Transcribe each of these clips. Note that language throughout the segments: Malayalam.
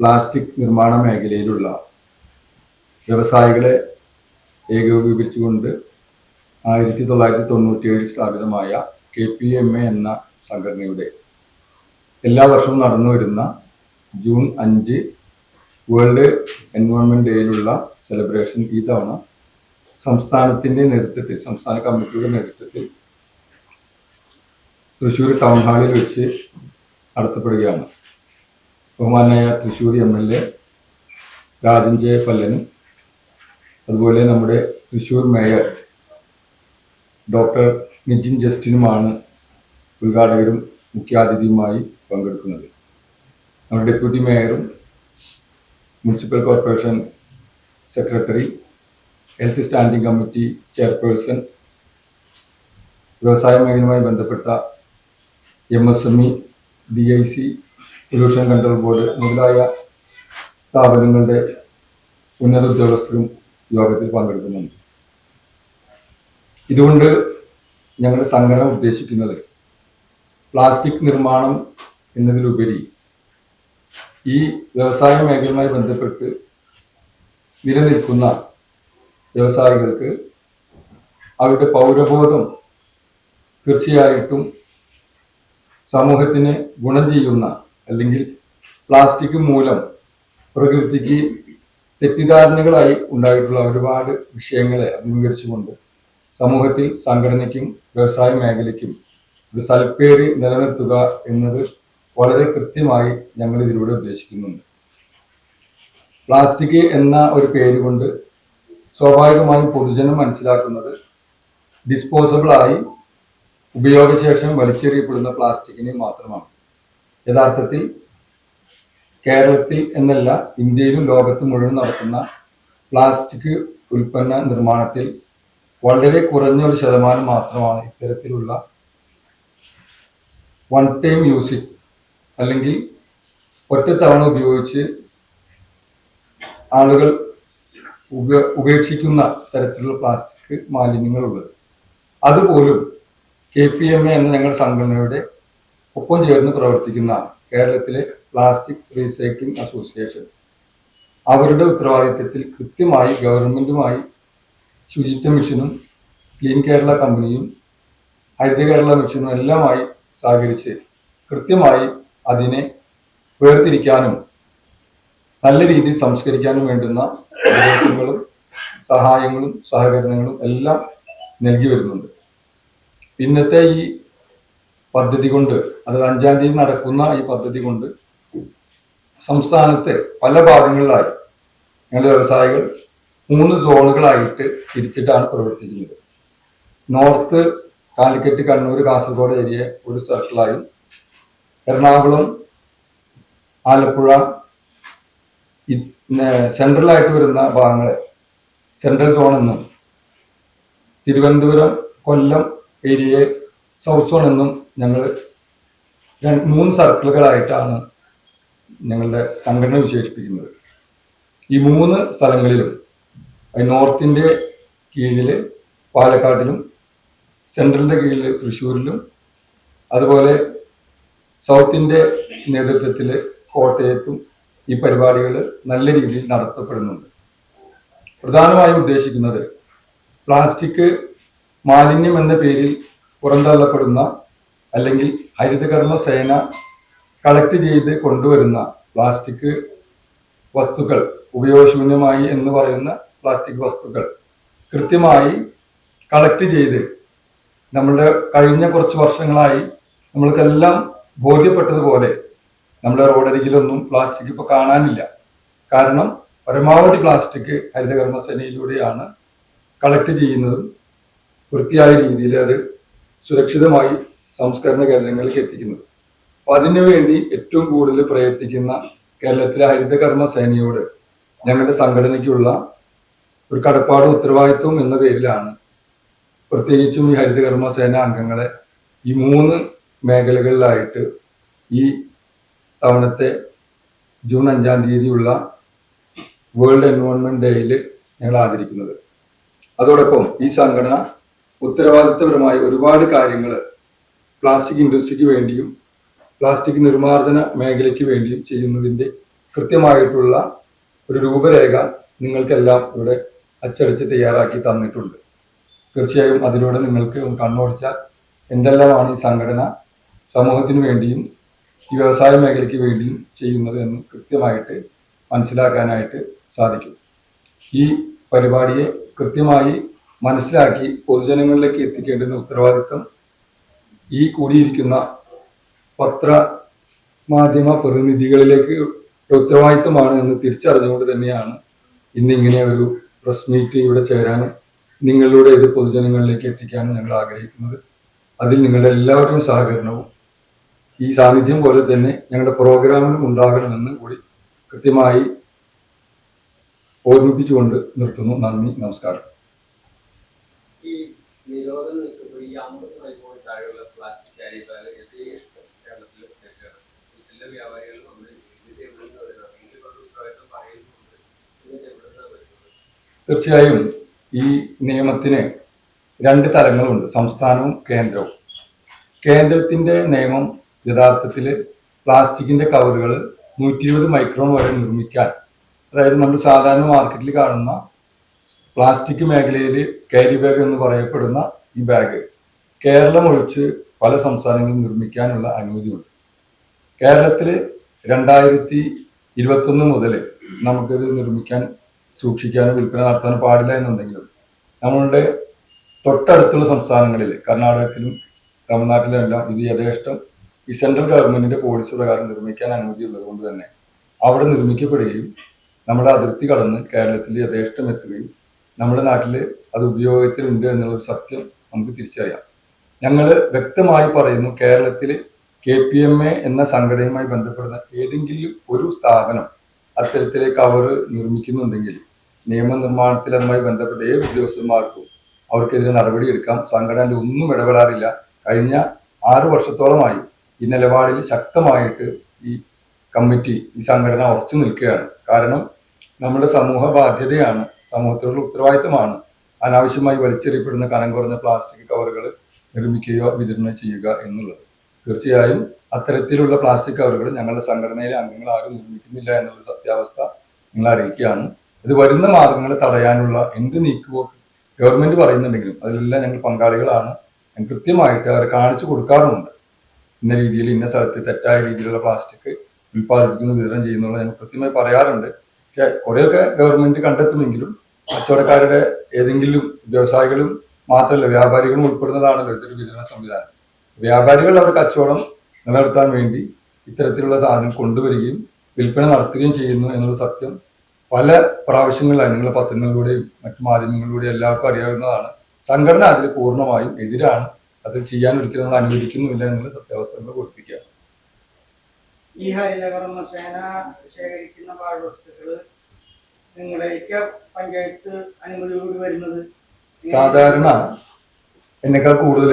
പ്ലാസ്റ്റിക് നിർമ്മാണ മേഖലയിലുള്ള വ്യവസായികളെ ഏകോപിപ്പിച്ചുകൊണ്ട് 1997 സ്ഥാപിതമായ KPMA എന്ന സംഘടനയുടെ എല്ലാ വർഷവും നടന്നു വരുന്ന ജൂൺ 5 വേൾഡ് എൻവയോൺമെന്റ് ഡേയിലുള്ള സെലിബ്രേഷൻ ഈ തവണ സംസ്ഥാന കമ്മിറ്റിയുടെ നേതൃത്വത്തിൽ തൃശ്ശൂർ ടൗൺ ഹാളിൽ വെച്ച് നടത്തപ്പെടുകയാണ്. ബഹുമാനായ തൃശ്ശൂർ MLA രാജൻ ജെ പല്ലനും അതുപോലെ നമ്മുടെ തൃശ്ശൂർ മേയർ ഡോക്ടർ നിജിൻ ജസ്റ്റിനുമാണ് ഉദ്ഘാടകരും മുഖ്യാതിഥിയുമായി പങ്കെടുക്കുന്നത്. നമ്മുടെ ഡെപ്യൂട്ടി മേയറും municipal corporation secretary, health standing committee chairperson, വ്യവസായ മേഖലയുമായി ബന്ധപ്പെട്ട MSME, DIC, pollution control board മുതലായ സ്ഥാപനങ്ങളുടെ ഉന്നത ഉദ്യോഗസ്ഥരും യോഗത്തിൽ പങ്കെടുക്കുന്നുണ്ട്. ഇതുകൊണ്ട് ഞങ്ങളുടെ സംഘടന ഉദ്ദേശിക്കുന്നത് പ്ലാസ്റ്റിക് നിർമ്മാണം എന്നതിലുപരി ഈ വ്യവസായ മേഖലയുമായി ബന്ധപ്പെട്ട് നിലനിൽക്കുന്ന വ്യവസായികൾക്ക് അവരുടെ പൗരബോധം തീർച്ചയായിട്ടും സമൂഹത്തിന് ഗുണം ചെയ്യുന്ന, അല്ലെങ്കിൽ പ്ലാസ്റ്റിക് മൂലം പ്രകൃതിക്ക് തെറ്റിദ്ധാരണകളായി ഉണ്ടായിട്ടുള്ള ഒരുപാട് വിഷയങ്ങളെ അഭിമുഖീകരിച്ചുകൊണ്ട് സമൂഹത്തിൽ സംഘടനയ്ക്കും വ്യവസായ മേഖലയ്ക്കും ഒരു സൽപ്പേര് നിലനിർത്തുക എന്നത് വളരെ കൃത്യമായി ഞങ്ങൾ ഇതിലൂടെ ഉദ്ദേശിക്കുന്നുണ്ട്. പ്ലാസ്റ്റിക് എന്ന ഒരു പേര് കൊണ്ട് സ്വാഭാവികമായും പൊതുജനം മനസ്സിലാക്കുന്നത് ഡിസ്പോസബിളായി ഉപയോഗശേഷം വലിച്ചെറിയപ്പെടുന്ന പ്ലാസ്റ്റിക്കിനെ മാത്രമാണ്. യഥാർത്ഥത്തിൽ കേരളത്തിൽ എന്നല്ല, ഇന്ത്യയിലും ലോകത്ത് മുഴുവൻ നടക്കുന്ന പ്ലാസ്റ്റിക് ഉൽപ്പന്ന നിർമ്മാണത്തിൽ വളരെ കുറഞ്ഞ ഒരു ശതമാനം മാത്രമാണ് ഇത്തരത്തിലുള്ള വൺ ടൈം യൂസിങ് അല്ലെങ്കിൽ ഒറ്റത്തവണ ഉപയോഗിച്ച് ആളുകൾ ഉപേക്ഷിക്കുന്ന തരത്തിലുള്ള പ്ലാസ്റ്റിക് മാലിന്യങ്ങളുള്ളത്. അതുപോലും KPMA എന്ന ഞങ്ങളുടെ സംഘടനയുടെ ഒപ്പം ചേർന്ന് പ്രവർത്തിക്കുന്ന കേരളത്തിലെ പ്ലാസ്റ്റിക് റീസൈക്ലിംഗ് അസോസിയേഷൻ അവരുടെ ഉത്തരവാദിത്തത്തിൽ കൃത്യമായി ഗവൺമെന്റുമായി ശുചിത്വ മിഷനും ക്ലീൻ കേരള കമ്പനിയും ഹരിത കേരള മിഷനും എല്ലാമായി സഹകരിച്ച് കൃത്യമായി അതിനെ വേർതിരിക്കാനും നല്ല രീതിയിൽ സംസ്കരിക്കാനും വേണ്ടുന്ന നിർദ്ദേശങ്ങളും സഹായങ്ങളും സഹകരണങ്ങളും എല്ലാം നൽകി വരുന്നുണ്ട്. ഇന്നത്തെ ഈ പദ്ധതി കൊണ്ട്, അതായത് 5-ാം തീയതി നടക്കുന്ന ഈ പദ്ധതി കൊണ്ട് സംസ്ഥാനത്തെ പല ഭാഗങ്ങളിലായി ഞങ്ങളുടെ വ്യവസായികൾ 3 സോണുകളായിട്ട് തിരിച്ചിട്ടാണ് പ്രവർത്തിക്കുന്നത്. നോർത്ത് കാലിക്കറ്റ്, കണ്ണൂർ, കാസർഗോഡ് ഏരിയ ഒരു സർക്കിളായും, എറണാകുളം, ആലപ്പുഴ സെൻട്രലായിട്ട് വരുന്ന ഭാഗങ്ങളെ സെൻട്രൽ സോൺ എന്നും, തിരുവനന്തപുരം, കൊല്ലം ഏരിയയെ സൗത്ത് സോൺ എന്നും ഞങ്ങൾ 3 സർക്കിളുകളായിട്ടാണ് ഞങ്ങളുടെ സംഘടന വിശേഷിപ്പിക്കുന്നത്. ഈ 3 സ്ഥലങ്ങളിലും നോർത്തിന്റെ കീഴിൽ പാലക്കാട്ടിലും, സെൻട്രലിന്റെ കീഴിൽ തൃശ്ശൂരിലും, അതുപോലെ സൗത്തിന്റെ നേതൃത്വത്തിൽ കോട്ടയത്തും ഈ പരിപാടികൾ നല്ല രീതിയിൽ നടത്തപ്പെടുന്നുണ്ട്. പ്രധാനമായും ഉദ്ദേശിക്കുന്നത് പ്ലാസ്റ്റിക് മാലിന്യം എന്ന പേരിൽ പുറന്തള്ളപ്പെടുന്ന, അല്ലെങ്കിൽ ഹരിതകർമ്മ സേന കളക്ട് ചെയ്ത് കൊണ്ടുവരുന്ന പ്ലാസ്റ്റിക് വസ്തുക്കൾ, ഉപയോഗശൂന്യമായി എന്ന് പറയുന്ന പ്ലാസ്റ്റിക് വസ്തുക്കൾ കൃത്യമായി കളക്ട് ചെയ്ത്, നമ്മളുടെ കഴിഞ്ഞ കുറച്ച് വർഷങ്ങളായി നമ്മൾക്കെല്ലാം ബോധ്യപ്പെട്ടതുപോലെ നമ്മുടെ റോഡരികിലൊന്നും പ്ലാസ്റ്റിക് ഇപ്പോൾ കാണാനില്ല. കാരണം പരമാവധി പ്ലാസ്റ്റിക് ഹരിതകർമ്മ സേനയിലൂടെയാണ് കളക്ട് ചെയ്യുന്നതും വൃത്തിയായ രീതിയിൽ അത് സുരക്ഷിതമായി സംസ്കരണ കേന്ദ്രങ്ങളിലേക്ക് എത്തിക്കുന്നത്. അപ്പൊ അതിനുവേണ്ടി ഏറ്റവും കൂടുതൽ പ്രയത്നിക്കുന്ന കേരളത്തിലെ ഹരിതകർമ്മ സേനയോട് ഞങ്ങളുടെ സംഘടനയ്ക്കുള്ള ഒരു കടപ്പാടും ഉത്തരവാദിത്വവും എന്ന പേരിലാണ് പ്രത്യേകിച്ചും ഈ ഹരിതകർമ്മ സേന അംഗങ്ങളെ ഈ 3 മേഖലകളിലായിട്ട് ഈ തവണത്തെ ജൂൺ 5-ാം തീയതിയുള്ള വേൾഡ് എൻവയോൺമെന്റ് ഡേയിൽ ഞങ്ങൾ ആദരിക്കുന്നത്. അതോടൊപ്പം ഈ സംഘടന ഉത്തരവാദിത്വപരമായി ഒരുപാട് കാര്യങ്ങൾ പ്ലാസ്റ്റിക് ഇൻഡസ്ട്രിക്ക് വേണ്ടിയും പ്ലാസ്റ്റിക് നിർമ്മാർജ്ജന മേഖലയ്ക്ക് വേണ്ടിയും ചെയ്യുന്നതിൻ്റെ കൃത്യമായിട്ടുള്ള ഒരു രൂപരേഖ നിങ്ങൾക്കെല്ലാം ഇവിടെ അച്ചടിച്ച് തയ്യാറാക്കി തന്നിട്ടുണ്ട്. തീർച്ചയായും അതിലൂടെ നിങ്ങൾക്ക് കണ്ണോടിച്ചാൽ എന്തെല്ലാമാണ് ഈ സംഘടന സമൂഹത്തിന് വേണ്ടിയും ഈ വ്യവസായ മേഖലയ്ക്ക് വേണ്ടിയും ചെയ്യുന്നത് എന്ന് കൃത്യമായിട്ട് മനസ്സിലാക്കാനായിട്ട് സാധിക്കും. ഈ പരിപാടിയെ കൃത്യമായി മനസ്സിലാക്കി പൊതുജനങ്ങളിലേക്ക് എത്തിക്കേണ്ടുന്ന ഉത്തരവാദിത്തം ഈ കൂടിയിരിക്കുന്ന പത്രമാധ്യമ പ്രതിനിധികളിലേക്ക് ഉത്തരവാദിത്തമാണ് എന്ന് തിരിച്ചറിഞ്ഞുകൊണ്ട് തന്നെയാണ് ഇന്നിങ്ങനെ ഒരു പ്രസ് മീറ്റ് ഇവിടെ ചേരാനും നിങ്ങളിലൂടെ ഇത് പൊതുജനങ്ങളിലേക്ക് എത്തിക്കാനും ഞങ്ങൾ ആഗ്രഹിക്കുന്നത്. അതിൽ നിങ്ങളുടെ എല്ലാവരുടെയും സഹകരണവും ഈ സാന്നിധ്യം പോലെ തന്നെ ഞങ്ങളുടെ പ്രോഗ്രാമിലും ഉണ്ടാകണമെന്ന് കൂടി കൃത്യമായി ഓർമ്മിപ്പിച്ചുകൊണ്ട് നിർത്തുന്നു. നന്ദി, നമസ്കാരം. ഈ നിരോധനം നിൽക്കുമ്പോൾ ഈ 50 മൈക്രോൺ താഴെയുള്ള പ്ലാസ്റ്റിക് ക്യാരി ബാഗ് കേരളത്തിൽ എല്ലാ വ്യാപാരികളും തീർച്ചയായും ഈ നിയമത്തിന് 2 തലങ്ങളുണ്ട്, സംസ്ഥാനവും കേന്ദ്രവും. കേന്ദ്രത്തിന്റെ നിയമം യഥാർത്ഥത്തിൽ പ്ലാസ്റ്റിക്കിന്റെ കവറുകൾ 120 മൈക്രോൺ വരെ നിർമ്മിക്കാൻ, അതായത് നമ്മൾ സാധാരണ മാർക്കറ്റിൽ കാണുന്ന പ്ലാസ്റ്റിക് മേഖലയിൽ ക്യാരി ബാഗ് എന്ന് പറയപ്പെടുന്ന ഈ ബാഗ് കേരളം ഒഴിച്ച് പല സംസ്ഥാനങ്ങളും നിർമ്മിക്കാനുള്ള അനുമതിയുണ്ട്. കേരളത്തിൽ 2021 മുതൽ നമുക്കിത് നിർമ്മിക്കാൻ, സൂക്ഷിക്കാനും വിൽപ്പന നടത്താനും പാടില്ല എന്നുണ്ടെങ്കിലും നമ്മളുടെ തൊട്ടടുത്തുള്ള സംസ്ഥാനങ്ങളിൽ കർണാടകത്തിലും തമിഴ്നാട്ടിലും എല്ലാം ഇത് യഥേഷ്ടം ഈ സെൻട്രൽ ഗവൺമെന്റിന്റെ പോളിസി പ്രകാരം നിർമ്മിക്കാൻ അനുമതി ഉള്ളത് കൊണ്ട് തന്നെ അവിടെ നിർമ്മിക്കപ്പെടുകയും നമ്മുടെ അതിർത്തി കടന്ന് കേരളത്തിൽ യഥേഷ്ടം എത്തുകയും നമ്മുടെ നാട്ടിൽ അത് ഉപയോഗത്തിലുണ്ട് എന്നുള്ളൊരു സത്യം നമുക്ക് തിരിച്ചറിയാം. ഞങ്ങൾ വ്യക്തമായി പറയുന്നു, കേരളത്തിൽ KPMA എന്ന സംഘടനയുമായി ബന്ധപ്പെടുന്ന ഏതെങ്കിലും ഒരു സ്ഥാപനം അത്തരത്തിലെ കവറ് നിർമ്മിക്കുന്നുണ്ടെങ്കിൽ നിയമനിർമ്മാണത്തിൽ അതുമായി ബന്ധപ്പെട്ട ഏത് ഉദ്യോഗസ്ഥന്മാർക്കും അവർക്കെതിരെ നടപടിയെടുക്കാം. സംഘടന ഒന്നും ഇടപെടാറില്ല. കഴിഞ്ഞ 6 വർഷത്തോളമായി ഈ നിലപാടിൽ ശക്തമായിട്ട് ഈ കമ്മിറ്റി, ഈ സംഘടന ഉറച്ചു നിൽക്കുകയാണ്. കാരണം നമ്മുടെ സമൂഹ ബാധ്യതയാണ്, സമൂഹത്തിലുള്ള ഉത്തരവാദിത്തമാണ് അനാവശ്യമായി വലിച്ചെറിയപ്പെടുന്ന കനം കുറഞ്ഞ പ്ലാസ്റ്റിക് കവറുകൾ നിർമ്മിക്കുകയോ വിതരണം ചെയ്യുക എന്നുള്ളത്. തീർച്ചയായും അത്തരത്തിലുള്ള പ്ലാസ്റ്റിക് കവറുകൾ ഞങ്ങളുടെ സംഘടനയിലെ അംഗങ്ങൾ ആരും നിർമ്മിക്കുന്നില്ല എന്നുള്ള സത്യാവസ്ഥ നിങ്ങൾ അറിയിക്കുകയാണ്. ഇത് വരുന്ന മാർഗങ്ങൾ തടയാനുള്ള എന്ത് നീക്കവും ഗവൺമെന്റ് പറയുന്നുണ്ടെങ്കിലും അതിലെല്ലാം ഞങ്ങൾ പങ്കാളികളാണ്. കൃത്യമായിട്ട് അവരെ കാണിച്ചു കൊടുക്കാറുമുണ്ട്. ഇന്ന രീതിയിൽ ഇന്ന സ്ഥലത്ത് തെറ്റായ രീതിയിലുള്ള പ്ലാസ്റ്റിക് ഉൽപ്പാദിപ്പിക്കുന്നു, വിതരണം ചെയ്യുന്നുള്ള ഞങ്ങൾ കൃത്യമായി പറയാറുണ്ട്. പക്ഷെ കുറേയൊക്കെ ഗവൺമെന്റ് കണ്ടെത്തുമെങ്കിലും കച്ചവടക്കാരുടെ ഏതെങ്കിലും വ്യവസായികളും മാത്രമല്ല വ്യാപാരികളും ഉൾപ്പെടുന്നതാണല്ലോ ഇതൊരു വിതരണ സംവിധാനം. വ്യാപാരികൾ അവരുടെ കച്ചവടം നിലനിർത്താൻ വേണ്ടി ഇത്തരത്തിലുള്ള സാധനം കൊണ്ടുവരികയും വിൽപ്പന നടത്തുകയും ചെയ്യുന്നു എന്നുള്ള സത്യം പല പ്രാവശ്യങ്ങളിലായി നിങ്ങളുടെ പത്രങ്ങളിലൂടെയും മറ്റു മാധ്യമങ്ങളിലൂടെയും എല്ലാവർക്കും അറിയാവുന്നതാണ്. സംഘടന അതിൽ പൂർണ്ണമായും എതിരാണ്. അത് ചെയ്യാൻ ഒരിക്കലും നമ്മൾ അനുവദിക്കുന്നുമില്ല എന്നുള്ള സത്യാവസ്ഥകൾ ബോധിപ്പിക്കുക. ഈ ഹരിതകർമ്മസേന ശേഖരിക്കുന്ന പാഴ്വസ്തുക്കള് നിങ്ങളേക്ക് പഞ്ചായത്ത് അനുമതിയോട് വരുന്നത് സാധാരണ എന്നെക്കാൾ കൂടുതൽ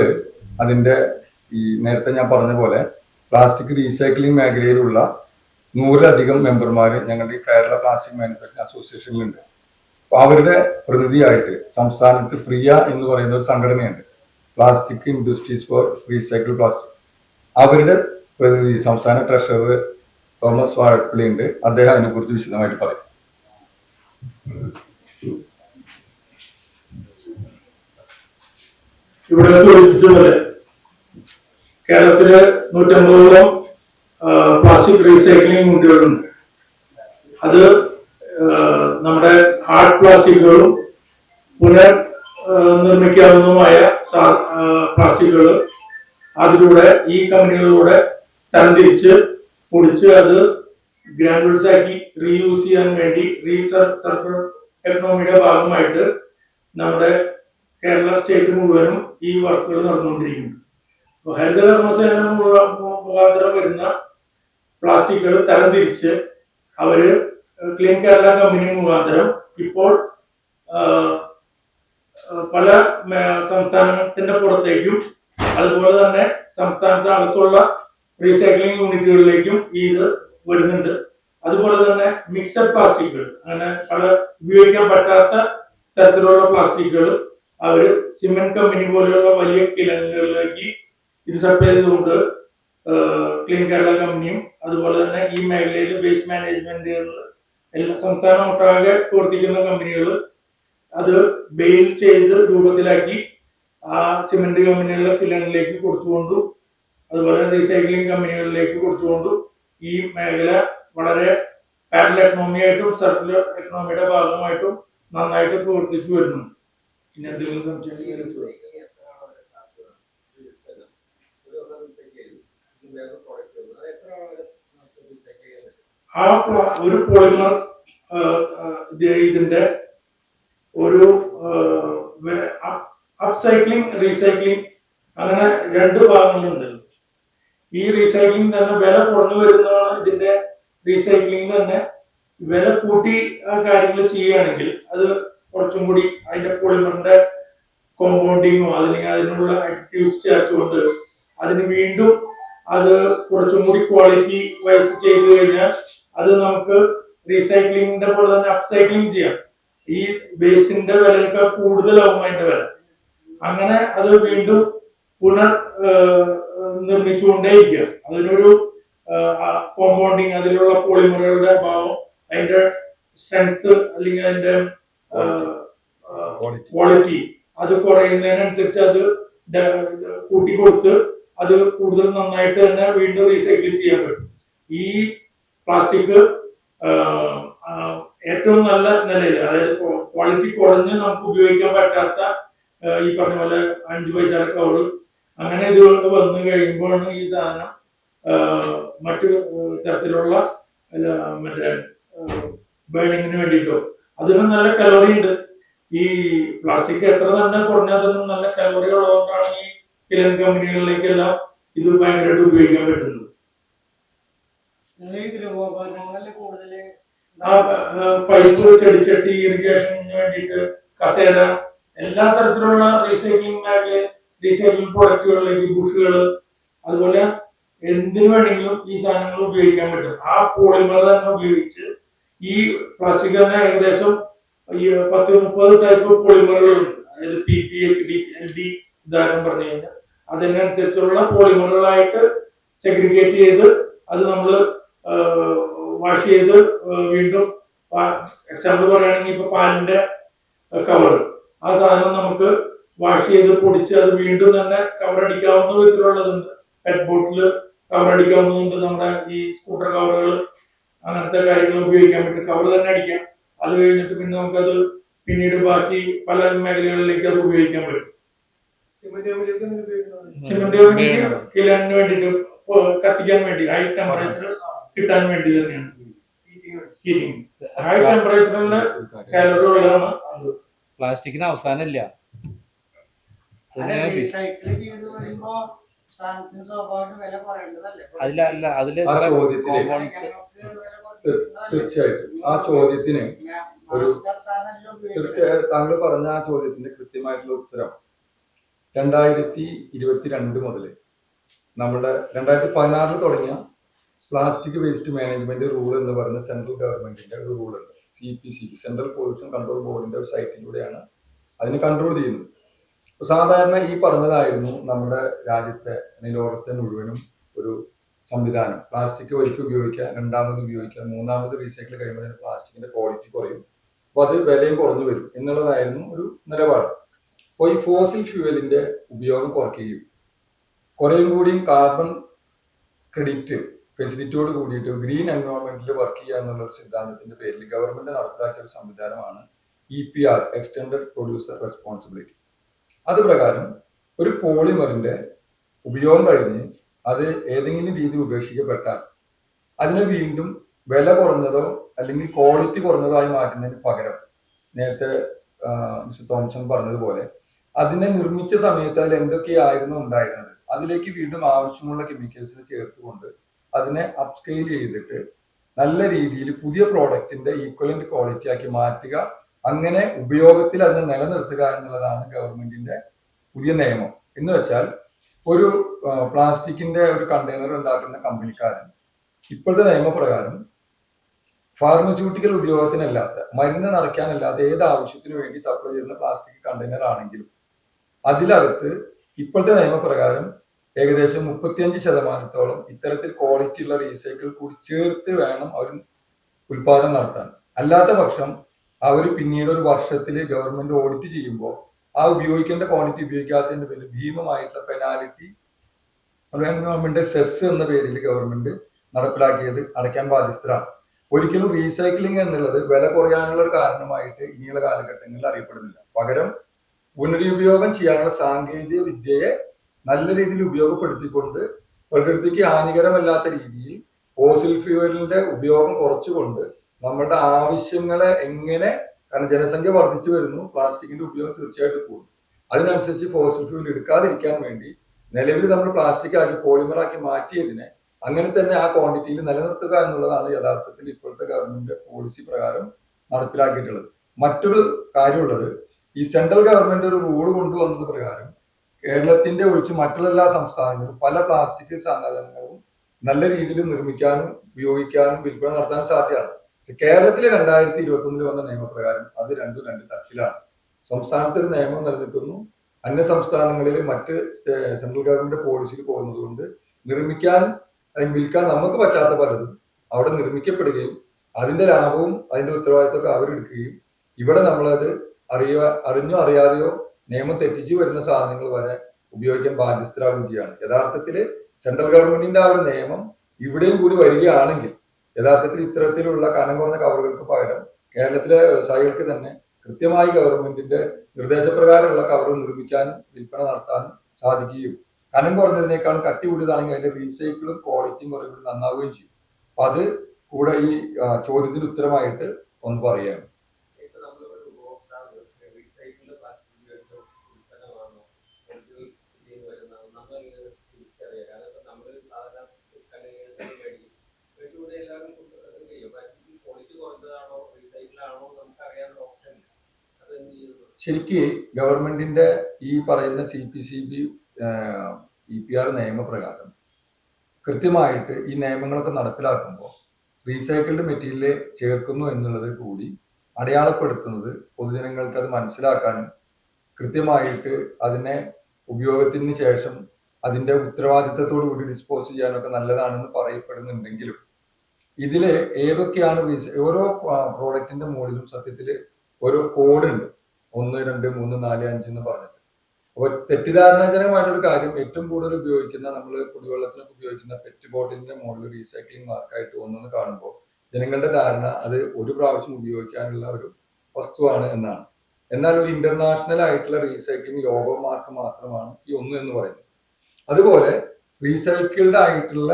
അതിന്റെ ഈ നേരത്തെ ഞാൻ പറഞ്ഞ പോലെ പ്ലാസ്റ്റിക് റീസൈക്ലിംഗ് മേഖലയിലുള്ള 100-ലധികം മെമ്പർമാർ ഞങ്ങളുടെ ഈ കേരള പ്ലാസ്റ്റിക് മാനുഫാക്ചറിംഗ് അസോസിയേഷനിലുണ്ട്. അപ്പൊ അവരുടെ പ്രതിനിധിയായിട്ട് സംസ്ഥാനത്ത് പ്രിയ എന്ന് പറയുന്ന ഒരു സംഘടനയുണ്ട്, plastic industries for recycle plastic. അവരുടെ പ്രതിനിധി സംസ്ഥാന ട്രഷറർ തോമസ് വാഴപ്പള്ളി ഉണ്ട്. അദ്ദേഹം അതിനെക്കുറിച്ച് വിശദമായിട്ട് പറയും. ഇവിടെ സൂചിപ്പിച്ചതുപോലെ കേരളത്തില് 150ഓളം പ്ലാസ്റ്റിക് റീസൈക്ലിംഗ് യൂണിറ്റുകളുണ്ട്. അത് നമ്മുടെ ഹാർഡ് പ്ലാസ്റ്റിക്കുകളും പുനർ നിർമ്മിക്കാവുന്നതുമായ പ്ലാസ്റ്റിക്കുകൾ അതിലൂടെ ഈ കമ്പനികളിലൂടെ തരംതിരിച്ച് പൊടിച്ച് അത് ഗ്രാനുവൽസ് ആക്കി റീയൂസ് ചെയ്യാൻ വേണ്ടി റീസർക്കിൾ എക്കണോമിയുടെ ഭാഗമായിട്ട് നമ്മുടെ കേരള സ്റ്റേറ്റ് മുഴുവനും ഈ വർക്കുകൾ നടന്നുകൊണ്ടിരിക്കുന്നു. ഹരിതകർമ്മസേന മുഖാന്തരം വരുന്ന പ്ലാസ്റ്റിക്കുകൾ തരംതിരിച്ച് അവര് ക്ലീൻ കേരള കമ്പനി മുഖാന്തരം ഇപ്പോൾ പല സംസ്ഥാനത്തിന്റെ പുറത്തേക്കും അതുപോലെ തന്നെ സംസ്ഥാനത്തിന് അകത്തുള്ള റീസൈക്ലിംഗ് യൂണിറ്റുകളിലേക്കും ഇത് വരുന്നുണ്ട്. അതുപോലെ തന്നെ മിക്സഡ് പ്ലാസ്റ്റിക്കുകൾ, അങ്ങനെ പല ഉപയോഗിക്കാൻ പറ്റാത്ത തരത്തിലുള്ള പ്ലാസ്റ്റിക്കുകൾ അവര് സിമെന്റ് കമ്പനി പോലെയുള്ള വലിയ കിണറുകളിലേക്ക് ഇത് സപ്ലൈ ചെയ്തുകൊണ്ട് ക്ലീൻ കേരള കമ്പനിയും അതുപോലെ തന്നെ ഈ മേഖലയിൽ വേസ്റ്റ് മാനേജ്മെന്റുകൾ എല്ലാ സംസ്ഥാനം ഒട്ടാകെ പ്രവർത്തിക്കുന്ന കമ്പനികൾ അത് ബെയിൽ ചെയ്ത് രൂപത്തിലാക്കി ആ സിമന്റ് കമ്പനികളുടെ കിലണിലേക്ക് കൊടുത്തുകൊണ്ടും അതുപോലെ റീസൈക്ലിംഗ് കമ്പനികളിലേക്ക് കൊടുത്തുകൊണ്ടും ഈ മേഖല വളരെ പാരലൽ എക്കണോമി ആയിട്ടും സർക്കുലർ എക്കണോമിയുടെ ഭാഗമായിട്ടും നന്നായിട്ട് പ്രവർത്തിച്ചു വരുന്നു. പിന്നെ എന്തെങ്കിലും സംശയം റീസൈക്ലിംഗ് എത്രയാണ് അവരെ സാധ്യത? ഒരു ഉൽപ്പന്നം ഒരു റീസൈക്കിൾ ചെയ്തു ഇത് വേറെ പ്രോഡക്റ്റ് വന്നു, അത് എത്രയാണ് അവരെ റീസൈക്കിൾ ചെയ്യാൻ പറ്റും? ആ ഒരു പോളിമർ ഇതിന്റെ ഒരു അപ്സൈക്ലിംഗ് റീസൈക്ലിംഗ് അങ്ങനെ രണ്ട് ഭാഗങ്ങളുണ്ട്. ഈ റീസൈക്ലിംഗ് തന്നെ വില കുറഞ്ഞു വരുന്നതാണ്. ഇതിന്റെ റീസൈക്ലിംഗ് തന്നെ വില കൂട്ടി ആ കാര്യങ്ങൾ ചെയ്യുകയാണെങ്കിൽ അത് കുറച്ചും കൂടി അതിന്റെ പോളിമറിന്റെ കോമ്പൗണ്ടിങ്ങോ അല്ലെങ്കിൽ അതിനുള്ള ആക്ടിവിറ്റീസ് ചേർത്തുകൊണ്ട് അതിന് വീണ്ടും അത് കുറച്ചും കൂടി ക്വാളിറ്റി വൈസ് ചെയ്തു കഴിഞ്ഞാൽ അത് നമുക്ക് റീസൈക്ലിംഗിന്റെ പോലെ തന്നെ അപ്സൈക്ലിംഗ് ചെയ്യാം. ഈ വേസ്റ്റിന്റെ വിലയേക്കാൾ കൂടുതലാവും അതിന്റെ വില. അങ്ങനെ അത് വീണ്ടും പുനർ നിർമ്മിച്ചുകൊണ്ടേയിരിക്കുക. അതിനൊരു കോമ്പൗണ്ടിങ്, അതിലുള്ള പോളിമറുകളുടെ ഭാവം, അതിന്റെ സ്ട്രെങ്ത് അല്ലെങ്കിൽ അതിന്റെ ക്വാളിറ്റി അത് കുറയുന്നതിനനുസരിച്ച് അത് കൂട്ടിക്കൊടുത്ത് അത് കൂടുതൽ നന്നായിട്ട് തന്നെ വീണ്ടും റീസൈക്കിൾ ചെയ്യാൻ പറ്റും. ഈ പ്ലാസ്റ്റിക് ഏറ്റവും നല്ല നിലയിൽ, അതായത് ക്വാളിറ്റി കുറഞ്ഞ് നമുക്ക് ഉപയോഗിക്കാൻ പറ്റാത്ത ഈ പറഞ്ഞ പോലെ 5 പൈസയുടെ കവറ് അങ്ങനെ ഇതുകൾ വന്നു കഴിയുമ്പോഴാണ് ഈ സാധനം മറ്റു തരത്തിലുള്ള മറ്റേ ബേണിങ്ങിന് വേണ്ടിയിട്ടോ അതിനും നല്ല കലോറി ഉണ്ട്. ഈ പ്ലാസ്റ്റിക് എത്ര തന്നെ കുറഞ്ഞാലും നല്ല കലോറി ഉള്ളതുകൊണ്ടാണ് ഈ കിലൻ കമ്പനികളിലേക്കെല്ലാം ഇത് ഭയങ്കരമായിട്ട് ഉപയോഗിക്കാൻ പറ്റുന്നത്. പൈപ്പ്, ചെടിച്ചട്ടി, ഇറിഗേഷന് വേണ്ടിയിട്ട് കസേര, എല്ലാ തരത്തിലുള്ള റീസൈക്ലിംഗ് മേഖല, റീസൈക്ലിംഗ് പ്രൊഡക്റ്റുകളിലേക്ക് ബുഷുകൾ, അതുപോലെ എന്തിനു വേണമെങ്കിലും ഈ സാധനങ്ങൾ ഉപയോഗിക്കാൻ പറ്റും. ആ പോളിമർ തന്നെ ഉപയോഗിച്ച് ഈ പ്ലാസ്റ്റിക് തന്നെ ഏകദേശം 10-30 ടൈപ്പ് പോളിമറുകളുണ്ട്. അതായത് PP, HD, LD ഉദാഹരണം പറഞ്ഞു കഴിഞ്ഞാൽ അതിനനുസരിച്ചുള്ള പോളിമറുകളായിട്ട് സെഗ്രിഗേറ്റ് ചെയ്ത് അത് നമ്മൾ വാഷ് ചെയ്ത് വീണ്ടും, എക്സാമ്പിൾ പറയുകയാണെങ്കിൽ ഇപ്പൊ പാലിന്റെ കവർ, ആ സാധനം നമുക്ക് വാഷ് ചെയ്ത് പൊടിച്ച് അത് വീണ്ടും തന്നെ കവർ അടിക്കാവുന്ന വിധത്തിലുള്ളതുണ്ട്. പെറ്റ് ബോട്ടില് കവർ അടിക്കാവുന്നതുണ്ട്. നമ്മുടെ ഈ സ്കൂട്ടർ കവറുകൾ അങ്ങനത്തെ കാര്യങ്ങൾ ഉപയോഗിക്കാൻ പറ്റും. കവർ തന്നെ അടിക്കാം. അത് കഴിഞ്ഞിട്ട് പിന്നെ നമുക്കത് പിന്നീട് ബാക്കി പല മേഖലകളിലേക്ക് അത് ഉപയോഗിക്കാൻ പറ്റും. സിമന്റ് കമ്പനിക്ക് കിലണിന് വേണ്ടിയിട്ട് കത്തിക്കാൻ വേണ്ടി ഹൈ ടെമ്പറേച്ചർ കിട്ടാൻ വേണ്ടി തന്നെയാണ് ഹീറ്റിംഗ്. ഹൈ ടെമ്പറേച്ചറിലെ കാലറികളാണ് അത്. പ്ലാസ്റ്റിക്കിന് അവസാനമില്ല. തീർച്ചയായിട്ടും ആ ചോദ്യത്തിന് ഒരു താങ്കൾ പറഞ്ഞ ആ ചോദ്യത്തിന്റെ കൃത്യമായിട്ടുള്ള ഉത്തരം 2022 മുതൽ നമ്മുടെ 2016 തുടങ്ങിയ പ്ലാസ്റ്റിക് വേസ്റ്റ് മാനേജ്മെന്റ് റൂൾ എന്ന് പറയുന്ന സെൻട്രൽ ഗവൺമെന്റിന്റെ ഒരു റൂൾ ഉണ്ട്. CPCB, സെൻട്രൽ പൊല്യൂഷൻ കൺട്രോൾ ബോർഡിന്റെ ഒരു സൈറ്റിലൂടെയാണ് അതിന് കൺട്രോൾ ചെയ്യുന്നത്. സാധാരണ ഈ പറഞ്ഞതായിരുന്നു നമ്മുടെ രാജ്യത്തെ, ലോകത്തെ മുഴുവനും ഒരു സംവിധാനം. പ്ലാസ്റ്റിക് ഒരിക്കൽ ഉപയോഗിക്കുക, രണ്ടാമത് ഉപയോഗിക്കുക, മൂന്നാമത് റീസൈക്കിൾ കഴിയുമ്പോൾ പ്ലാസ്റ്റിക്കിന്റെ ക്വാളിറ്റി കുറയും, അപ്പൊ അത് വിലയും കുറഞ്ഞു വരും എന്നുള്ളതായിരുന്നു ഒരു നിലപാട്. അപ്പോൾ ഈ ഫോസിൽ ഫ്യൂവലിന്റെ ഉപയോഗം കുറയ്ക്കുകയും കുറേയും കൂടിയും കാർബൺ ക്രെഡിറ്റ് ഫെസിലിറ്റിയോട് കൂടിയിട്ട് ഗ്രീൻ എൻവയോൺമെന്റിൽ വർക്ക് ചെയ്യുക എന്നുള്ള ഒരു സിദ്ധാന്തത്തിന്റെ പേരിൽ ഗവൺമെന്റ് നടപ്പിലാക്കിയ ഒരു സംവിധാനമാണ് EPR, എക്സ്റ്റൻഡഡ് പ്രൊഡ്യൂസർ റെസ്പോൺസിബിലിറ്റി. അത് പ്രകാരം ഒരു പോളിമറിന്റെ ഉപയോഗം കഴിഞ്ഞ് അത് ഏതെങ്കിലും രീതിയിൽ ഉപേക്ഷിക്കപ്പെട്ടാൽ അതിനെ വീണ്ടും വില കുറഞ്ഞതോ അല്ലെങ്കിൽ ക്വാളിറ്റി കുറഞ്ഞതോ ആയി മാറ്റുന്നതിന് പകരം, നേരത്തെ മിസ്റ്റർ തോംസൺ പറഞ്ഞതുപോലെ, അതിനെ നിർമ്മിച്ച സമയത്ത് അതിൽ എന്തൊക്കെയായിരുന്നു ഉണ്ടായിരുന്നത് അതിലേക്ക് വീണ്ടും ആവശ്യമുള്ള കെമിക്കൽസിനെ ചേർത്തുകൊണ്ട് അതിനെ അപ്സ്കെയിൽ ചെയ്തിട്ട് നല്ല രീതിയിൽ പുതിയ പ്രോഡക്റ്റിന്റെ ഈക്വലന്റ് ക്വാളിറ്റി ആക്കി മാറ്റുക, അങ്ങനെ ഉപയോഗത്തിൽ അതിനെ നിലനിർത്തുക എന്നുള്ളതാണ് ഗവൺമെന്റിന്റെ പുതിയ നിയമം. എന്ന് വെച്ചാൽ ഒരു പ്ലാസ്റ്റിക്കിന്റെ ഒരു കണ്ടെയ്നർ ഉണ്ടാക്കുന്ന കമ്പനിക്കാരൻ ഇപ്പോഴത്തെ നിയമപ്രകാരം ഫാർമസ്യൂട്ടിക്കൽ ഉപയോഗത്തിനല്ലാത്ത, മരുന്ന് നിറയ്ക്കാനല്ലാത്ത ഏത് ആവശ്യത്തിനു വേണ്ടി സപ്ലൈ ചെയ്യുന്ന പ്ലാസ്റ്റിക് കണ്ടെയ്നർ ആണെങ്കിലും അതിലകത്ത് ഇപ്പോഴത്തെ നിയമപ്രകാരം ഏകദേശം 35% ഇത്തരത്തിൽ ക്വാളിറ്റി ഉള്ള റീസൈക്കിൾ കൂടി ചേർത്ത് വേണം അവർ ഉൽപാദനം നടത്താൻ. അല്ലാത്ത പക്ഷം അവർ പിന്നീട് ഒരു വർഷത്തിൽ ഗവൺമെന്റ് ഓഡിറ്റ് ചെയ്യുമ്പോൾ ആ ഉപയോഗിക്കേണ്ട ക്വാണ്ടിറ്റി ഉപയോഗിക്കാത്തതിന്റെ പേരിൽ ഭീമമായിട്ടുള്ള പെനാലിറ്റി ഗവൺമെന്റ് സെസ് എന്ന പേരിൽ ഗവൺമെന്റ് നടപ്പിലാക്കിയത് അടയ്ക്കാൻ ബാധ്യസ്ഥരാണ്. ഒരിക്കലും റീസൈക്ലിംഗ് എന്നുള്ളത് വില കുറയാനുള്ള ഒരു കാരണമായിട്ട് ഇനിയുള്ള കാലഘട്ടങ്ങളിൽ അറിയപ്പെടുന്നില്ല. പകരം പുനരുപയോഗം ചെയ്യാനുള്ള സാങ്കേതിക വിദ്യയെ നല്ല രീതിയിൽ ഉപയോഗപ്പെടുത്തിക്കൊണ്ട് പ്രകൃതിക്ക് ഹാനികരമല്ലാത്ത രീതിയിൽ ഫോസിൽ ഫ്യൂവലിന്റെ ഉപയോഗം കുറച്ചുകൊണ്ട് നമ്മളുടെ ആവശ്യങ്ങളെ എങ്ങനെ, കാരണം ജനസംഖ്യ വർദ്ധിച്ചു വരുന്നു, പ്ലാസ്റ്റിക്കിന്റെ ഉപയോഗം തീർച്ചയായിട്ടും കൂടും. അതിനനുസരിച്ച് ഫോസിൽ ഫ്യൂവൽ എടുക്കാതിരിക്കാൻ വേണ്ടി നിലവിൽ നമ്മൾ പ്ലാസ്റ്റിക് ആക്കി പോളിമർ ആക്കി മാറ്റിയതിനെ അങ്ങനെ തന്നെ ആ ക്വാണ്ടിറ്റിയിൽ നിലനിർത്തുക എന്നുള്ളതാണ് യഥാർത്ഥത്തിൽ ഇപ്പോഴത്തെ ഗവൺമെന്റ് പോളിസി പ്രകാരം നടപ്പിലാക്കിയിട്ടുള്ളത്. മറ്റൊരു കാര്യമുള്ളത്, ഈ സെൻട്രൽ ഗവൺമെന്റ് ഒരു റൂൾ കൊണ്ടുവന്നത് പ്രകാരം കേരളത്തിന്റെ ഒഴിച്ച് മറ്റുള്ള എല്ലാ സംസ്ഥാനങ്ങളിലും പല പ്ലാസ്റ്റിക് സാധനങ്ങളും നല്ല രീതിയിൽ നിർമ്മിക്കാനും ഉപയോഗിക്കാനും വിൽപ്പന നടത്താനും സാധ്യമാണ്. കേരളത്തിലെ 2021 വന്ന നിയമപ്രകാരം അത് രണ്ടും രണ്ട് തരത്തിലാണ്. സംസ്ഥാനത്ത് ഒരു നിയമം നിലനിൽക്കുന്നു, അന്യ സംസ്ഥാനങ്ങളിൽ മറ്റ് സെൻട്രൽ ഗവൺമെന്റ് പോളിസിയിൽ പോകുന്നത് കൊണ്ട് നിർമ്മിക്കാൻ അല്ലെങ്കിൽ വിൽക്കാൻ നമുക്ക് പറ്റാത്ത പലതും അവിടെ നിർമ്മിക്കപ്പെടുകയും അതിന്റെ ലാഭവും അതിന്റെ ഉത്തരവാദിത്തമൊക്കെ അവരെടുക്കുകയും ഇവിടെ നമ്മളത് അറിഞ്ഞോ അറിയാതെയോ നിയമം തെറ്റിച്ചു വരുന്ന സാധനങ്ങൾ വരെ ഉപയോഗിക്കാൻ ബാധ്യസ്ഥരാകുകയും ചെയ്യാണ്. യഥാർത്ഥത്തിൽ സെൻട്രൽ ഗവൺമെന്റിന്റെ ആ ഒരു നിയമം ഇവിടെയും കൂടി വരികയാണെങ്കിൽ യഥാർത്ഥത്തിൽ ഇത്തരത്തിലുള്ള കനം കുറഞ്ഞ കവറുകൾക്ക് പകരം കേരളത്തിലെ വ്യവസായികൾക്ക് തന്നെ കൃത്യമായി ഗവൺമെന്റിന്റെ നിർദ്ദേശപ്രകാരമുള്ള കവർ നിർമ്മിക്കാനും വിൽപ്പന നടത്താനും സാധിക്കുകയും കനം കുറഞ്ഞതിനേക്കാളും കട്ടി കൂടിയതാണെങ്കിൽ അതിന്റെ റീസൈക്കിളും ക്വാളിറ്റിയും കുറെ കൂടി നന്നാവുകയും ചെയ്യും. അപ്പൊ അത് കൂടെ ഈ ചോദ്യത്തിന് ഉത്തരമായിട്ട് ഒന്ന് പറയാം. ശരിക്ക് ഗവൺമെന്റിന്റെ ഈ പറയുന്ന CPCB EPR നിയമപ്രകാരം കൃത്യമായിട്ട് ഈ നിയമങ്ങളൊക്കെ നടപ്പിലാക്കുമ്പോൾ റീസൈക്കിൾഡ് മെറ്റീരിയൽ ചേർക്കുന്നു എന്നുള്ളത് കൂടി അടയാളപ്പെടുത്തുന്നത് പൊതുജനങ്ങൾക്ക് അത് മനസ്സിലാക്കാനും കൃത്യമായിട്ട് അതിനെ ഉപയോഗത്തിന് ശേഷം അതിന്റെ ഉത്തരവാദിത്തത്തോടു കൂടി ഡിസ്പോസ് ചെയ്യാനൊക്കെ നല്ലതാണെന്ന് പറയപ്പെടുന്നുണ്ടെങ്കിലും ഇതില് ഏതൊക്കെയാണ് ഓരോ പ്രോഡക്റ്റിന്റെ മുകളിലും സത്യത്തില് ഓരോ കോഡ് ഉണ്ട്, 1, 2, 3, 4, 5 എന്ന് പറഞ്ഞിട്ട്. അപ്പൊ തെറ്റിദ്ധാരണജനകമായിട്ടൊരു കാര്യം, ഏറ്റവും കൂടുതൽ ഉപയോഗിക്കുന്ന നമ്മൾ കുടിവെള്ളത്തിനൊക്കെ ഉപയോഗിക്കുന്ന പെറ്റ് ബോട്ടിലിന്റെ മുകളിൽ റീസൈക്ലിംഗ് മാർക്കായിട്ട് ഒന്നെന്ന് കാണുമ്പോൾ ജനങ്ങളുടെ ധാരണ അത് ഒരു പ്രാവശ്യം ഉപയോഗിക്കാനുള്ള ഒരു വസ്തുവാണ് എന്നാണ്. എന്നാൽ ഒരു ഇന്റർനാഷണൽ ആയിട്ടുള്ള റീസൈക്ലിംഗ് ലോഗോ മാർക്ക് മാത്രമാണ് ഈ 1 എന്ന് പറയുന്നത്. അതുപോലെ റീസൈക്കിൾഡ് ആയിട്ടുള്ള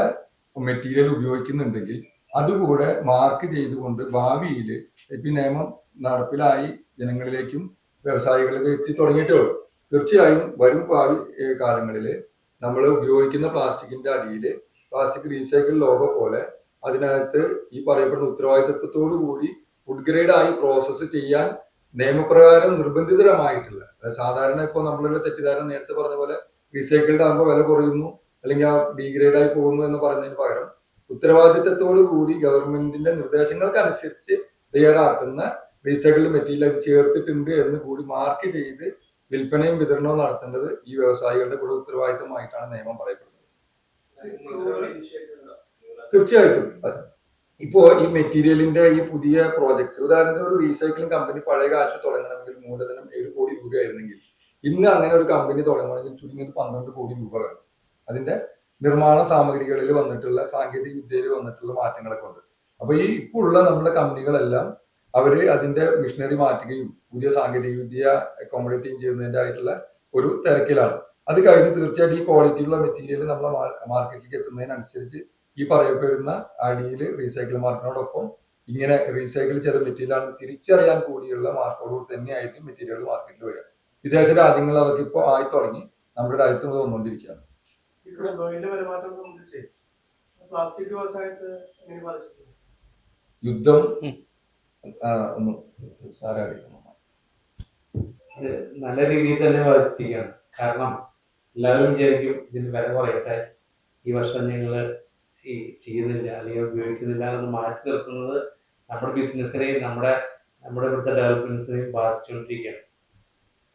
മെറ്റീരിയൽ ഉപയോഗിക്കുന്നുണ്ടെങ്കിൽ അതുകൂടെ മാർക്ക് ചെയ്തുകൊണ്ട് ഭാവിയിൽ ഈ നിയമം നടപ്പിലായി ജനങ്ങളിലേക്കും വ്യവസായികളിലേക്ക് എത്തി തുടങ്ങിയിട്ടേ ഉള്ളൂ. തീർച്ചയായും വരും ഭാവി കാലങ്ങളിൽ നമ്മൾ ഉപയോഗിക്കുന്ന പ്ലാസ്റ്റിക്കിന്റെ അടിയിൽ പ്ലാസ്റ്റിക് റീസൈക്കിൾ ലോഗോ പോലെ അതിനകത്ത് ഈ പറയപ്പെടുന്ന ഉത്തരവാദിത്വത്തോടു കൂടി ഫുഡ് ഗ്രേഡ് ആയി പ്രോസസ്സ് ചെയ്യാൻ നിയമപ്രകാരം നിർബന്ധിതമായിട്ടുള്ള, സാധാരണ ഇപ്പോൾ നമ്മളുടെ തെറ്റിദ്ധാരണ നേരത്തെ പറഞ്ഞ പോലെ റീസൈക്കിൾഡ് ആകുമ്പോൾ വില കുറയുന്നു അല്ലെങ്കിൽ ആ ഡീഗ്രേഡ് ആയി പോകുന്നു എന്ന് പറയുന്നതിന് പകരം ഉത്തരവാദിത്തത്തോടു കൂടി ഗവൺമെന്റിന്റെ നിർദ്ദേശങ്ങൾക്ക് അനുസരിച്ച് തയ്യാറാക്കുന്ന റീസൈക്കിൾഡ് മെറ്റീരിയൽ അത് ചേർത്തിട്ടുണ്ട് എന്ന് കൂടി മാർക്ക് ചെയ്ത് വിൽപ്പനയും വിതരണവും നടത്തേണ്ടത് ഈ വ്യവസായികളുടെ കൂടെ ഉത്തരവാദിത്തമായിട്ടാണ് നിയമം പറയപ്പെടുന്നത്. തീർച്ചയായിട്ടും ഇപ്പോ ഈ മെറ്റീരിയലിന്റെ ഈ പുതിയ പ്രോജക്ട്, ഉദാഹരണത്തിന് ഒരു റീസൈക്ലിംഗ് കമ്പനി പഴയ കാലത്ത് തുടങ്ങണമെങ്കിൽ മൂലധനം 7 കോടി രൂപയായിരുന്നെങ്കിൽ ഇന്ന് അങ്ങനെ ഒരു കമ്പനി തുടങ്ങണമെങ്കിൽ ചുരുങ്ങിയത് 12 കോടി രൂപ വേണം. അതിന്റെ നിർമ്മാണ സാമഗ്രികളിൽ വന്നിട്ടുള്ള സാങ്കേതിക വിദ്യയിൽ വന്നിട്ടുള്ള മാറ്റങ്ങളൊക്കെ ഉണ്ട്. അപ്പൊ ഈ ഇപ്പോൾ ഉള്ള നമ്മുടെ കമ്പനികളെല്ലാം അവര് അതിന്റെ മിഷനറി മാറ്റുകയും പുതിയ സാങ്കേതിക വിദ്യ അക്കോമഡേറ്റ് ചെയ്യുന്നതിന്റെ ആയിട്ടുള്ള ഒരു തിരക്കിലാണ്. അത് കഴിഞ്ഞ് തീർച്ചയായിട്ടും ഈ ക്വാളിറ്റിയുള്ള മെറ്റീരിയൽ നമ്മളെ മാർക്കറ്റിലേക്ക് എത്തുന്നതിനനുസരിച്ച് ഈ പറയപ്പെടുന്ന അടിയിൽ റീസൈക്കിൾ മാർക്കിനോടൊപ്പം ഇങ്ങനെ റീസൈക്കിൾ ചെയ്ത മെറ്റീരിയലാണ് തിരിച്ചറിയാൻ കൂടിയുള്ള മാർക്കോട് തന്നെയായിരിക്കും മെറ്റീരിയൽ മാർക്കറ്റിൽ വരിക. വിദേശ രാജ്യങ്ങൾ അതൊക്കെ ഇപ്പോൾ ആയി തുടങ്ങി, നമ്മുടെ രാജ്യത്ത് അത് വന്നുകൊണ്ടിരിക്കുകയാണ്. യുദ്ധം ഒന്നും സാരമില്ല, നല്ല രീതിയിൽ തന്നെ ബാധിച്ചിരിക്കുകയാണ്. കാരണം എല്ലാവരും വിചാരിക്കും ഇതിന് വില കുറയട്ടെ, ഈ വർഷം നിങ്ങൾ ഈ ചെയ്യുന്നില്ല അല്ലെങ്കിൽ ഉപയോഗിക്കുന്നില്ല എന്ന് മാറ്റി നിർത്തുന്നത് നമ്മുടെ ബിസിനസ്സിനെയും നമ്മുടെ ഇവിടുത്തെ ഡെവലപ്മെന്റ്സിനെയും ബാധിച്ചുകൊണ്ടിരിക്കുകയാണ്.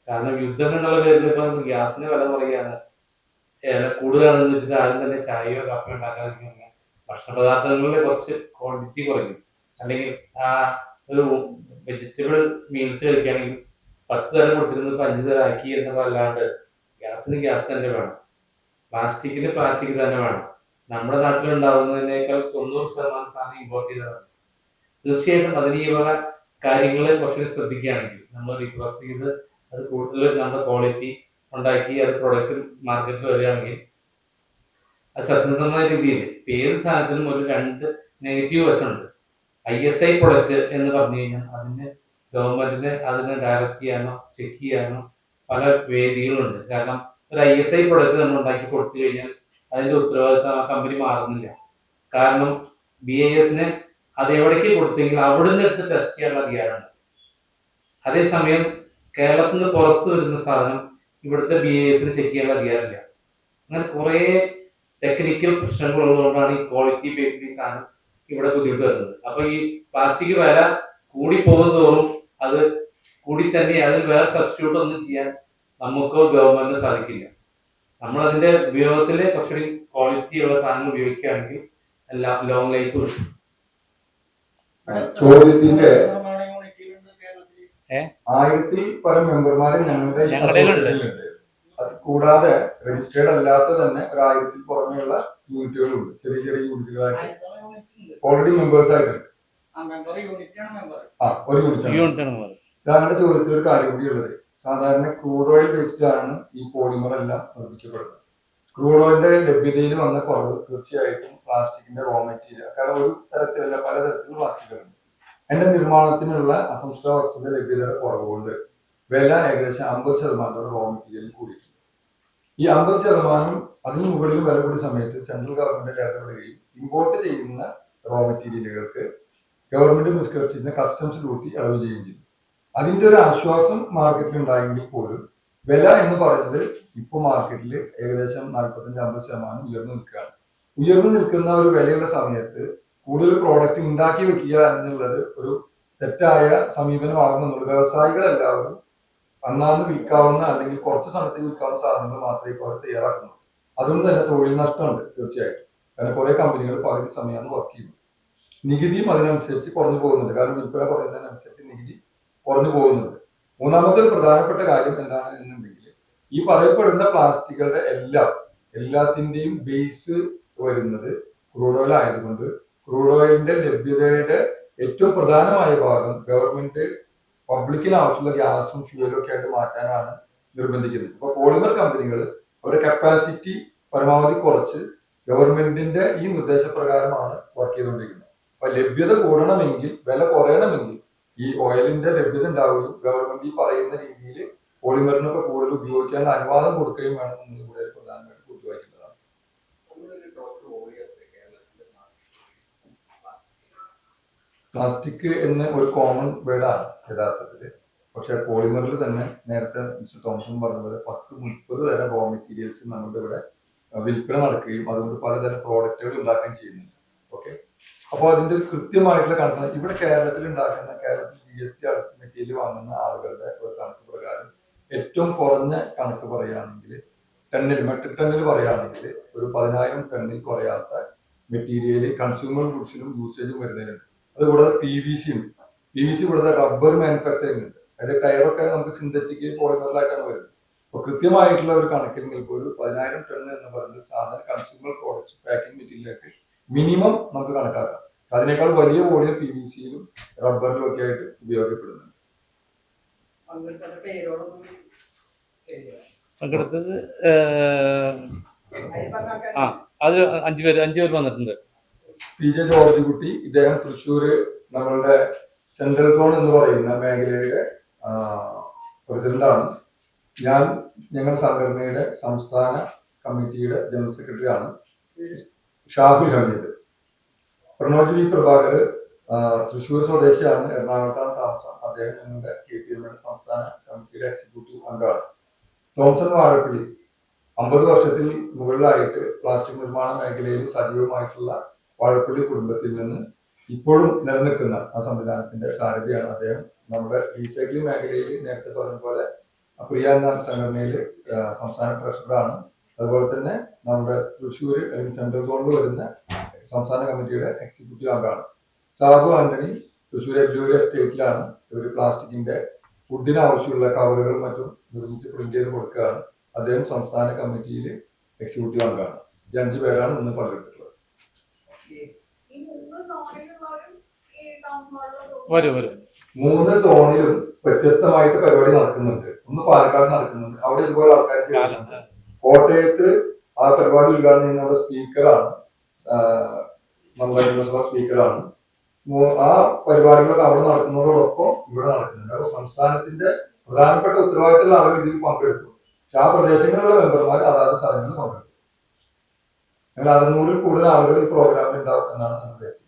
കാരണം യുദ്ധം എന്നുള്ള പേരിൽ ഇപ്പം ഗ്യാസിന് വില കുറയാണ്, കൂടുതലാണെന്ന് വെച്ചിട്ട് ആരും തന്നെ ചായയോ കാപ്പിയോ ഉണ്ടാക്കാതിരിക്കുന്ന ഭക്ഷണ പദാർത്ഥങ്ങളിൽ കുറച്ച് ക്വാണ്ടിറ്റി കുറയ്ക്കും. അല്ലെങ്കിൽ ആ ഒരു വെജിറ്റബിൾ മീൽസ് കഴിക്കുകയാണെങ്കിൽ 10 തരം കൊടുത്തിരുന്നത് ഇപ്പൊ 5 തരം ആക്കി എന്നതല്ലാണ്ട് ഗ്യാസിന് ഗ്യാസ് തന്നെ വേണം, പ്ലാസ്റ്റിക്കിന് പ്ലാസ്റ്റിക് തന്നെ വേണം. നമ്മുടെ നാട്ടിലുണ്ടാവുന്നതിനേക്കാൾ 90% സാധനം ഇമ്പോർട്ട് ചെയ്തതാണ്. തീർച്ചയായിട്ടും അതിന് ഈ വക കാര്യങ്ങൾ കുറച്ചുകൂടി ശ്രദ്ധിക്കുകയാണെങ്കിൽ നമ്മൾ റീപ്രോസസ് ചെയ്ത് അത് കൂടുതൽ നമ്മുടെ ക്വാളിറ്റി ഉണ്ടാക്കി അത് പ്രൊഡക്റ്റ് മാർക്കറ്റിൽ വരികയാണെങ്കിൽ അത് സത്യസന്ധമായ രീതിയിൽ ഏത് സാധനത്തിനും ഒരു 2 നെഗറ്റീവ് വശമുണ്ട്. ISI പ്രൊഡക്റ്റ് എന്ന് പറഞ്ഞു കഴിഞ്ഞാൽ അതിന് ഗവൺമെന്റിന് അതിനെ ഡയറക്റ്റ് ചെയ്യാനോ ചെക്ക് ചെയ്യാനോ പല വേദികളുണ്ട്. കാരണം ഒരു ISI പ്രൊഡക്റ്റ് നമ്മൾ ഉണ്ടാക്കി കൊടുത്തു കഴിഞ്ഞാൽ അതിന്റെ ഉത്തരവാദിത്തം ആ കമ്പനി മാറുന്നില്ല. കാരണം BISന് അത് എവിടേക്ക് കൊടുത്തെങ്കിൽ അവിടുന്ന് എടുത്ത് ടെസ്റ്റ് ചെയ്യാനുള്ള അധികാരമുണ്ട്. അതേസമയം കേരളത്തിൽ നിന്ന് പുറത്തു വരുന്ന സാധനം ഇവിടുത്തെ BISന് ചെക്ക് ചെയ്യാനുള്ള അധികാരമില്ല. അങ്ങനെ കുറെ ടെക്നിക്കൽ പ്രശ്നങ്ങൾ ഉള്ളതുകൊണ്ടാണ് ഈ ക്വാളിറ്റി ബേസ്ഡ് ഈ സാധനം ഇവിടെ ബുദ്ധിമുട്ട് വരുന്നത്. അപ്പൊ ഈ പ്ലാസ്റ്റിക് വില കൂടി പോകുന്നതോറും അത് കൂടി തന്നെ അതിൽ വേറെ സബ്സ്റ്റിറ്റ്യൂട്ട് ഒന്നും ചെയ്യാൻ നമുക്കോ ഗവൺമെന്റിനോ സാധിക്കില്ല. നമ്മൾ അതിന്റെ ഉപയോഗത്തിൽ കുറച്ചുകൂടി ക്വാളിറ്റി ഉള്ള സാധനങ്ങൾ ഉപയോഗിക്കുകയാണെങ്കിൽ എല്ലാം ലോങ് ലൈഫ് കിട്ടും. ചോദ്യത്തിന്റെ നിർമ്മാണ യൂണിറ്റുകളുണ്ട് കേരളത്തിൽ. 1000-ൽ പരം മെമ്പർമാരെ ഞങ്ങളുടെ ഈ ഞങ്ങളുടെ അസോസിയേഷനിലുണ്ട്. അത് കൂടാതെ രജിസ്റ്റേർഡ് അല്ലാത്ത തന്നെ ഒരു 1000-ൽ പുറമെയുള്ള യൂണിറ്റുകളുണ്ട്. ചെറിയ ചെറിയ യൂണിറ്റുകളായിട്ട് ആയിരത്തോളം യൂണിറ്റ് ഉണ്ട്. ഓൾറെഡി മെമ്പേഴ്സ് ആയിട്ടുണ്ട്. മെമ്പർ യൂണിറ്റാണ് മെമ്പർ. ഒരു യൂണിറ്റ്. താങ്കളുടെ ചോദ്യത്തിൽ ഒരു കാര്യം കൂടി ഉള്ളത്, സാധാരണ ക്രൂഡ് ഓയിൽ ബേസ്ഡിലാണ് ഈ പോളിമർ എല്ലാം നിർമ്മിക്കപ്പെടുന്നത്. ക്രൂഡ് ഓയിലിന്റെ ലഭ്യതയിൽ വന്ന കുറവ് തീർച്ചയായിട്ടും പ്ലാസ്റ്റിക്കിന്റെ റോ മെറ്റീരിയൽ, കാരണം ഒരു തരത്തിലല്ല പലതരത്തിലുള്ള പ്ലാസ്റ്റിക്കുകളുണ്ട്. അതിന്റെ നിർമ്മാണത്തിനുള്ള അസംസ്കൃത വസ്തുക്കളുടെ ലഭ്യതയുടെ കുറവ് കൊണ്ട് വില ഏകദേശം 50% റോ മെറ്റീരിയൽ കൂടിയിട്ടുണ്ട്. ഈ 50% അതിന് മുകളിൽ വില കൂടിയ സമയത്ത് സെൻട്രൽ ഗവൺമെന്റ് ഇടപെടുകയും ഇമ്പോർട്ട് ചെയ്യുന്ന റോ മെറ്റീരിയലുകൾക്ക് ഗവൺമെന്റ് നിഷ്കർഷിക്കുന്ന കസ്റ്റംസ് ഡ്യൂട്ടി ഇളവ് ചെയ്യുകയും ചെയ്തു. അതിന്റെ ഒരു ആശ്വാസം മാർക്കറ്റിൽ ഉണ്ടായെങ്കിൽ പോലും വില എന്ന് പറയുന്നത് ഇപ്പോൾ മാർക്കറ്റിൽ ഏകദേശം 45-50% ഉയർന്നു നിൽക്കുകയാണ്. ഉയർന്നു നിൽക്കുന്ന ഒരു വിലയുള്ള സമയത്ത് കൂടുതൽ പ്രോഡക്റ്റ് ഉണ്ടാക്കി വെക്കുക എന്നുള്ളത് ഒരു തെറ്റായ സമീപനമാകുമെന്നുള്ള വ്യവസായികളെല്ലാവരും അന്നാന്ന് വിൽക്കാവുന്ന അല്ലെങ്കിൽ കുറച്ച് സമയത്ത് വിൽക്കാവുന്ന സാധനങ്ങൾ മാത്രമേ ഇപ്പോൾ അവർ തയ്യാറാക്കുന്നുള്ളൂ. അതുകൊണ്ട് തന്നെ തൊഴിൽ നഷ്ടമുണ്ട് തീർച്ചയായിട്ടും. കാരണം കുറെ കമ്പനികൾ പകുതി സമയമാണ് വർക്ക് ചെയ്യുന്നത്. നികുതിയും അതിനനുസരിച്ച് കുറഞ്ഞു പോകുന്നുണ്ട്. കാരണം വിൽപ്പന കുറയുന്നതിനനുസരിച്ച് നികുതി കുറഞ്ഞു പോകുന്നുണ്ട്. മൂന്നാമത്തെ ഒരു പ്രധാനപ്പെട്ട കാര്യം എന്താണ് എന്നുണ്ടെങ്കിൽ, ഈ പറയപ്പെടുന്ന പ്ലാസ്റ്റിക്കുകളുടെ എല്ലാത്തിന്റെയും ബേസ് വരുന്നത് ക്രൂഡ് ഓയിൽ ആയതുകൊണ്ട് ക്രൂഡ് ഓയിലിന്റെ ലഭ്യതയുടെ ഏറ്റവും പ്രധാനമായ ഭാഗം ഗവൺമെന്റ് പബ്ലിക്കിന് ആവശ്യമുള്ള ഗ്യാസും ഫ്യൂവലും ഒക്കെ ആയിട്ട് മാറ്റാനാണ് നിർബന്ധിക്കുന്നത്. ഇപ്പൊ പോളിമർ കമ്പനികൾ അവരുടെ കപ്പാസിറ്റി പരമാവധി കുറച്ച് ഗവൺമെന്റിന്റെ ഈ നിർദ്ദേശപ്രകാരമാണ് വർക്ക് ചെയ്തുകൊണ്ടിരിക്കുന്നത്. അപ്പൊ ലഭ്യത കൂടണമെങ്കിൽ, വില കുറയണമെങ്കിൽ ഈ ഓയിലിന്റെ ലഭ്യത ഉണ്ടാവുകയും ഗവൺമെന്റ് ഈ പറയുന്ന രീതിയിൽ പോളിമറിനൊക്കെ കൂടുതൽ ഉപയോഗിക്കാൻ അനുവാദം കൊടുക്കുകയും വേണം എന്നത് കൂടെ പ്രധാനമായിട്ട് കൂട്ടിവായിക്കേണ്ടതാണ്. പ്ലാസ്റ്റിക് എന്ന ഒരു കോമൺ വേർഡാണ് യഥാർത്ഥത്തില്. പക്ഷെ പോളിമറിൽ തന്നെ നേരത്തെ മിസ്റ്റർ തോമസൺ പറഞ്ഞത് 10-30 തരം റോ മെറ്റീരിയൽസ് നമ്മുടെ ഇവിടെ വിൽപ്പന നടക്കുകയും അതുകൊണ്ട് പലതരം പ്രോഡക്റ്റുകൾ ഉണ്ടാക്കുകയും ചെയ്യുന്നുണ്ട്. ഓക്കെ, അപ്പോൾ അതിന്റെ ഒരു കൃത്യമായിട്ടുള്ള കണക്ക് ഇവിടെ കേരളത്തിൽ ഉണ്ടാക്കുന്ന, കേരളത്തിൽ GST അടച്ച് മെറ്റീരിയൽ വാങ്ങുന്ന ആളുകളുടെ ഒരു കണക്ക് പ്രകാരം ഏറ്റവും കുറഞ്ഞ കണക്ക് പറയുകയാണെങ്കിൽ മെട്രിക് ടണ്ണിൽ പറയുകയാണെങ്കിൽ ഒരു 10,000 ടണ്ണിൽ കുറയാത്ത മെറ്റീരിയൽ കൺസ്യൂമർ ഗുഡ്സിനും യൂസേജും വരുന്നതിനുണ്ട്. അതുകൂടാതെ PVC ഉണ്ട്. PVC കൂടാതെ റബ്ബർ മാനുഫാക്ചറിംഗ് ഉണ്ട്. അതായത് ടയറൊക്കെ നമുക്ക് സിന്തറ്റിക് പോളിമറിലായിട്ടാണ് വരുന്നത്. അപ്പൊ കൃത്യമായിട്ടുള്ള ഒരു കണക്കിൽ ഇപ്പോൾ ഒരു 10,000 ടൺ എന്ന് പറയുന്നത് സാധാരണ കൺസ്യൂമർ പ്രോഡക്ട്സ് പാക്കിംഗ് മെറ്റീരിയലായിട്ട് മിനിമം നമുക്ക് കണക്കാക്കാം. അതിനേക്കാൾ വലിയ വോളിയം PVC-ലും റബ്ബറിലും ഒക്കെ ആയിട്ട് ഉപയോഗപ്പെടുന്നുണ്ട്. പങ്കെടുത്തത് അത് 5 പേര് വന്നിട്ടുണ്ട്. PJ ജോർജ് കുട്ടി, ഇദ്ദേഹം തൃശ്ശൂര് നമ്മളുടെ സെൻട്രൽ സോൺ എന്ന് പറയുന്ന മേഖലയുടെ പ്രസിഡന്റാണ്. ഞാൻ ഞങ്ങളുടെ സംഘടനയുടെ സംസ്ഥാന കമ്മിറ്റിയുടെ ജനറൽ സെക്രട്ടറി ആണ്. ഷാഹുൽ ഹമീദ്. പ്രണോജ് വി പ്രഭാകർ തൃശ്ശൂർ സ്വദേശിയാണ്, എറണാകുളത്താണ് താമസം. അദ്ദേഹം ഞങ്ങളുടെ KPM-യുടെ സംസ്ഥാന കമ്മിറ്റിയുടെ എക്സിക്യൂട്ടീവ് അംഗമാണ്. തോംസൺ വാഴപ്പള്ളി 50 വർഷത്തിൽ മുകളിലായിട്ട് പ്ലാസ്റ്റിക് നിർമ്മാണ മേഖലയിൽ സജീവമായിട്ടുള്ള വാഴപ്പള്ളി കുടുംബത്തിൽ നിന്ന് ഇപ്പോഴും നിലനിൽക്കുന്ന ആ സംവിധാനത്തിന്റെ സാരഥിയാണ് അദ്ദേഹം. നമ്മുടെ റീസൈക്ലിംഗ് മേഖലയിൽ നേരത്തെ പറഞ്ഞ പോലെ പ്രിയ എന്ന സംഘടനയിൽ സംസ്ഥാന ട്രഷററാണ്. അതുപോലെ തന്നെ നമ്മുടെ തൃശ്ശൂർ അല്ലെങ്കിൽ സെൻട്രൽ സോണിൽ വരുന്ന സംസ്ഥാന കമ്മിറ്റിയുടെ എക്സിക്യൂട്ടീവ് അംഗമാണ്. സാബു ആന്റണി തൃശ്ശൂർ എല്ലൂർ എസ്റ്റേറ്റിലാണ് ഒരു പ്ലാസ്റ്റിക്കിന്റെ ഫുഡിന് ആവശ്യമുള്ള കവറുകളും മറ്റും നിർമ്മിച്ച് പ്രിന്റ് ചെയ്ത് കൊടുക്കുകയാണ്. അദ്ദേഹം സംസ്ഥാന കമ്മിറ്റിയിൽ എക്സിക്യൂട്ടീവ് അംഗമാണ്. ഈ 5 പേരാണ് ഇന്ന് പങ്കെടുത്തിട്ടുള്ളത്. വരും 3 സോണിലും വ്യത്യസ്തമായിട്ട് പരിപാടി നടക്കുന്നുണ്ട്. ഒന്ന് പാലക്കാട് നടക്കുന്നുണ്ട്, അവിടെ ഇതുപോലെ ആൾക്കാർ ചേരുന്നുണ്ട്. കോട്ടയത്ത് ആ പരിപാടി ഉദ്ഘാടനം ചെയ്യുന്ന നമ്മുടെ സ്പീക്കറാണ്, നമ്മുടെ നിയമസഭാ സ്പീക്കറാണ്. ആ പരിപാടികളൊക്കെ അവിടെ നടക്കുന്നതോടൊപ്പം ഇവിടെ നടക്കുന്നുണ്ട്. അപ്പോൾ സംസ്ഥാനത്തിന്റെ പ്രധാനപ്പെട്ട ഉത്തരവാദിത്തമുള്ള ആളുകൾ ഇതിൽ പങ്കെടുക്കും. പക്ഷെ ആ പ്രദേശങ്ങളിലുള്ള മെമ്പർമാർ അതാത് സ്ഥലങ്ങളിൽ പങ്കെടുക്കും. ഞങ്ങൾ 600-ൽ കൂടുതൽ ആളുകൾ ഈ പ്രോഗ്രാമിൽ ഉണ്ടാവും എന്നാണ് ഞാൻ ഉദ്ദേശിക്കുന്നത്.